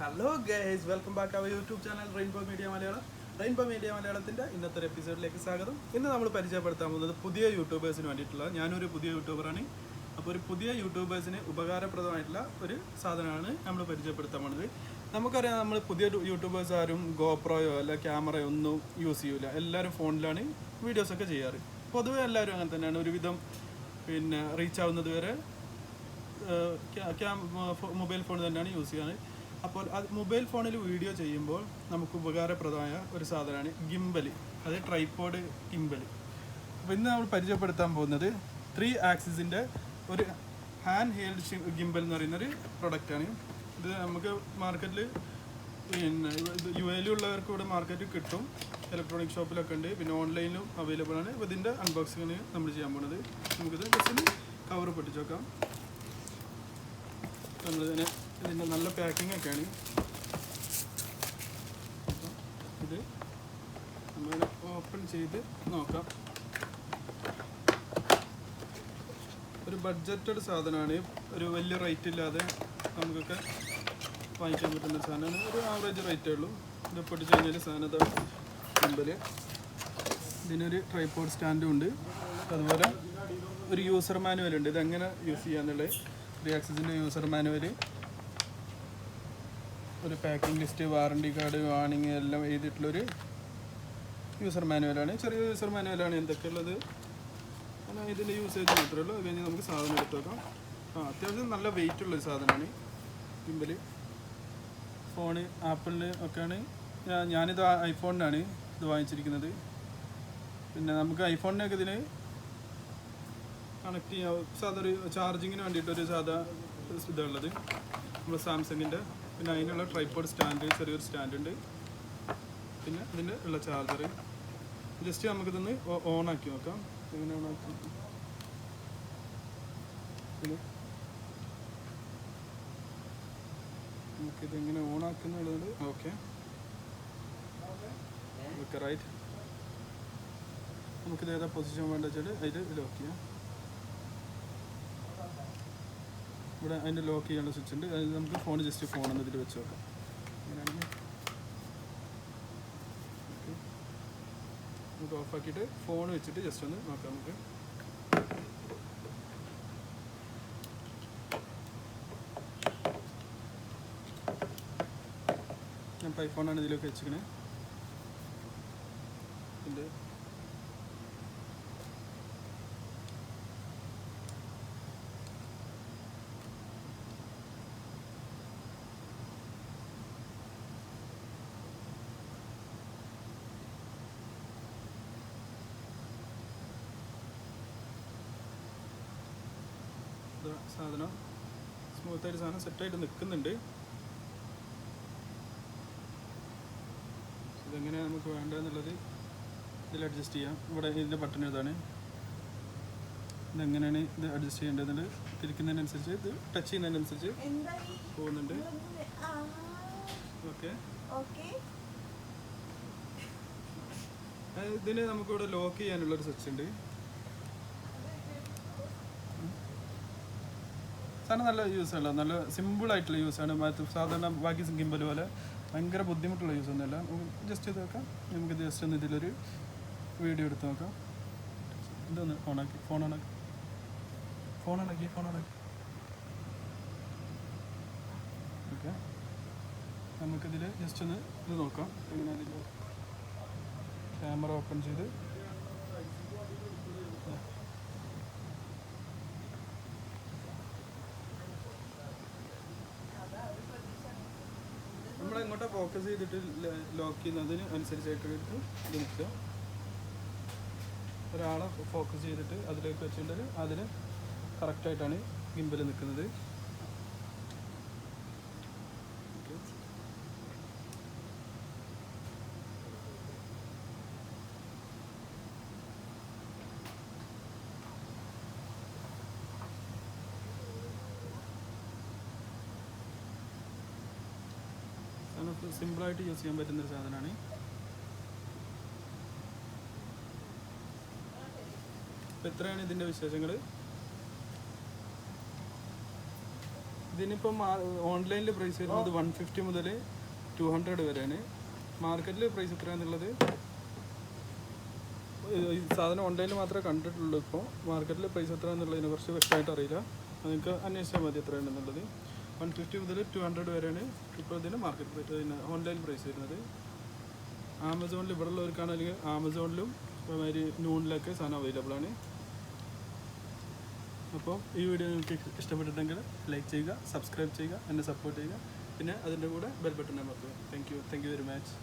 Hello guys, welcome back our YouTube channel rainbow media Malayalam. Rainbow media മലയാളത്തിൻ്റെ ഇന്നത്തെ ഒരു എപ്പിസോഡിലേക്ക് സ്വാഗതം. ഇന്ന് നമ്മൾ പരിചയപ്പെടുത്താൻ പോകുന്നത് പുതിയ യൂട്യൂബേഴ്സിന് വേണ്ടിയിട്ടുള്ള, ഞാനൊരു പുതിയ യൂട്യൂബറാണ്. അപ്പോൾ ഒരു പുതിയ യൂട്യൂബേഴ്സിന് ഉപകാരപ്രദമായിട്ടുള്ള ഒരു സാധനമാണ് നമ്മൾ പരിചയപ്പെടുത്താൻ പോകുന്നത്. നമുക്കറിയാം, നമ്മൾ പുതിയ യൂട്യൂബേഴ്സ് ആരും ഗോപ്രോയോ അല്ല ക്യാമറയോ ഒന്നും യൂസ് ചെയ്യില്ല. എല്ലാവരും ഫോണിലാണ് വീഡിയോസൊക്കെ ചെയ്യാറ്. പൊതുവെ എല്ലാവരും അങ്ങനെ തന്നെയാണ്. ഒരുവിധം റീച്ച് ആവുന്നത് വരെ മൊബൈൽ ഫോൺ തന്നെയാണ് യൂസ് ചെയ്യാറ്. അപ്പോൾ അത് മൊബൈൽ ഫോണിൽ വീഡിയോ ചെയ്യുമ്പോൾ നമുക്ക് ഉപകാരപ്രദമായ ഒരു സാധനമാണ് ഗിംബൽ, അത് ട്രൈപോഡ് ഗിംബൽ. അപ്പോൾ ഇന്ന് നമ്മൾ പരിചയപ്പെടുത്താൻ പോകുന്നത് 3 ആക്സിസിൻ്റെ ഒരു ഹാൻഡ് ഹെൽഡ് ഗിംബൽ എന്ന് പറയുന്നൊരു പ്രൊഡക്റ്റാണ്. ഇത് നമുക്ക് മാർക്കറ്റിൽ UAE-ലുള്ളവർക്ക് ഇവിടെ മാർക്കറ്റിൽ കിട്ടും, ഇലക്ട്രോണിക് ഷോപ്പിലൊക്കെ ഉണ്ട്, പിന്നെ ഓൺലൈനിലും അവൈലബിൾ ആണ്. അപ്പോൾ ഇതിൻ്റെ അൺബോക്സിംഗ് നമ്മൾ ചെയ്യാൻ പോകുന്നത്. നമുക്കിത് ജസ്റ്റ് കവർ പൊട്ടിച്ച് നോക്കാം. നമ്മളിതിനെ ഇതിൻ്റെ നല്ല പാക്കിംഗ് ഒക്കെയാണ്. ഇത് നമ്മളിങ്ങനെ ഓപ്പൺ ചെയ്ത് നോക്കാം. ഒരു ബഡ്ജറ്റഡ് സാധനമാണ്, ഒരു വലിയ റേറ്റ് ഇല്ലാതെ നമുക്കൊക്കെ വാങ്ങിക്കാൻ പറ്റുന്ന സാധനമാണ്. ഒരു ആവറേജ് റേറ്റേ ഉള്ളൂ. ഇത് പൊട്ടിച്ച് കഴിഞ്ഞാൽ സാധനത ഗിംബൽ. ഇതിനൊരു ട്രൈപോഡ് സ്റ്റാൻഡും ഉണ്ട്. അതുപോലെ ഒരു യൂസർ മാനുവൽ ഉണ്ട്, ഇതെങ്ങനെ യൂസ് ചെയ്യാന്നുള്ളത്. 3 ആക്സിസിൻ്റെ യൂസർ മാനുവൽ, ഒരു packing list, warranty card, warning എല്ലാം എഴുതിയിട്ടുള്ളൊരു യൂസർ മാനുവലാണ്. ചെറിയ യൂസർ മാനുവലാണ്. എന്തൊക്കെയുള്ളത് എന്നാൽ ഇതിൻ്റെ യൂസേജ് മാത്രമേ ഉള്ളൂ. അത് കഴിഞ്ഞ് നമുക്ക് സാധനം എടുത്ത് വെക്കാം. അത്യാവശ്യം നല്ല വെയിറ്റ് ഉള്ളൊരു സാധനമാണ് ഗിംബൽ. ഫോണ് ആപ്പിളിന് ഒക്കെയാണ്. ഞാനിത് ഐഫോണിനാണ് ഇത് വാങ്ങിച്ചിരിക്കുന്നത്. പിന്നെ നമുക്ക് ഐഫോണിനൊക്കെ ഇതിന് കണക്ട് ചെയ്യാം. സാധാ ഒരു ചാർജിങ്ങിന് വേണ്ടിയിട്ടൊരു സാധാ ഇതുള്ളത് നമ്മൾ സാംസങ്ങിൻ്റെ. പിന്നെ അതിനുള്ള ട്രൈപോഡ് സ്റ്റാൻഡ്, ചെറിയൊരു സ്റ്റാൻഡ് ഉണ്ട്. പിന്നെ ഇതിൻ്റെ ഉള്ള ചാർജർ. ജസ്റ്റ് നമുക്കിതൊന്ന് ഓണാക്കി നോക്കാം. എങ്ങനെ ഓണാക്കി പിന്നെ നമുക്കിതെങ്ങനെ ഓണാക്കുന്നുള്ളത്. Okay right. നമുക്കിത് ഏതാ പൊസിഷൻ വേണ്ട വെച്ചാൽ അതിൽ ലോക്ക് ചെയ്യാം. ഇവിടെ അതിൻ്റെ ലോക്ക് ചെയ്യാനുള്ള സ്വിച്ച് ഉണ്ട്. അതിൽ നമുക്ക് ഫോൺ ജസ്റ്റ് ഫോണൊന്ന് ഇതിൽ വെച്ച് നോക്കാം. അങ്ങനെയാണെങ്കിൽ ഓക്കെ, നമുക്ക് ഓഫാക്കിയിട്ട് ഫോൺ വെച്ചിട്ട് ജസ്റ്റ് ഒന്ന് നോക്കാം. നമുക്ക് ഞാൻ ഐഫോണാണ് ഇതിലൊക്കെ വെച്ചിരിക്കുന്നത്. ഇതിൻ്റെ സാധനം സ്മൂത്തായിട്ട് സാധനം സെറ്റായിട്ട് നിൽക്കുന്നുണ്ട്. ഇതെങ്ങനെയാണ് നമുക്ക് വേണ്ടതെന്നുള്ളത് ഇതിൽ അഡ്ജസ്റ്റ് ചെയ്യാം. ഇവിടെ ഇതിൻ്റെ ബട്ടൺ ഇതാണ്. ഇതെങ്ങനെയാണ് ഇത് അഡ്ജസ്റ്റ് ചെയ്യേണ്ടതെന്നുള്ളത് തിരിക്കുന്നതിനനുസരിച്ച്, ഇത് ടച്ച് ചെയ്യുന്നതിനനുസരിച്ച് പോകുന്നുണ്ട്. ഓക്കെ, ഇതിന് നമുക്കിവിടെ ലോക്ക് ചെയ്യാനുള്ളൊരു സ്വിച്ച് ഉണ്ട്. സാധനം നല്ല യൂസാണ്, നല്ല സിമ്പിളായിട്ടുള്ള യൂസാണ്. സാധാരണ ബാക്കി ഗിംബൽ പോലെ ഭയങ്കര ബുദ്ധിമുട്ടുള്ള യൂസ് ഒന്നുമല്ല. ജസ്റ്റ് ഇത് നോക്കാം. നമുക്കിത് ജസ്റ്റ് ഒന്ന് ഇതിലൊരു വീഡിയോ എടുത്ത് നോക്കാം. ഇതൊന്ന് ഓണാക്കി, ഫോൺ ഓണാക്കി. ഓക്കെ, നമുക്കിതിൽ ജസ്റ്റ് ഒന്ന് ഇത് നോക്കാം. എങ്ങനെ ഇതിൽ ക്യാമറ ഓപ്പൺ ചെയ്ത് നമ്മളെങ്ങോട്ടാ ഫോക്കസ് ചെയ്തിട്ട് ലോക്ക് ചെയ്യുന്നതിന് അനുസരിച്ചായിട്ട് ഇത് നിൽക്കുക. ഒരാളെ ഫോക്കസ് ചെയ്തിട്ട് അതിലേക്ക് വെച്ചിട്ടുണ്ടെങ്കിൽ അതിന് കറക്റ്റായിട്ടാണ് ഗിംബൽ നിൽക്കുന്നത്. സിമ്പിളായിട്ട് യൂസ് ചെയ്യാൻ പറ്റുന്നൊരു സാധനമാണ്. അപ്പോൾ ഇത്രയാണ് ഇതിൻ്റെ വിശേഷങ്ങൾ. ഇതിനിപ്പം ഓൺലൈനിൽ പ്രൈസ് വരുന്നത് 150 മുതൽ 200 വരെയാണ്. മാർക്കറ്റിൽ പ്രൈസ് എത്രയാണെന്നുള്ളത് സാധനം ഓൺലൈനിൽ മാത്രമേ കണ്ടിട്ടുള്ളൂ. ഇപ്പോൾ മാർക്കറ്റിൽ പ്രൈസ് എത്രയാണെന്നുള്ളതിനെ കുറിച്ച് വ്യക്തമായിട്ട് അറിയില്ല. നിങ്ങൾക്ക് അന്വേഷിച്ചാൽ മതി എത്രയാണെന്നുള്ളത്. 150 മുതൽ 200 വരെയാണ് ഇപ്പോൾ ഇതിന് മാർക്കറ്റ് പ്രൈസ് ഓൺലൈൻ പ്രൈസ് വരുന്നത്. ആമസോണിൽ ഇവിടെ ഉള്ളവർക്കാണ്, അല്ലെങ്കിൽ ആമസോണിലും അതുമാതിരി നൂണിലൊക്കെ സാധനം അവൈലബിൾ ആണ്. അപ്പോൾ ഈ വീഡിയോ നിങ്ങൾക്ക് ഇഷ്ടപ്പെട്ടിട്ടുണ്ടെങ്കിൽ ലൈക്ക് ചെയ്യുക, സബ്സ്ക്രൈബ് ചെയ്യുക, എന്നെ സപ്പോർട്ട് ചെയ്യുക. പിന്നെ അതിൻ്റെ കൂടെ ബെൽ ബട്ടൺ അമർത്തുക. Thank you very much.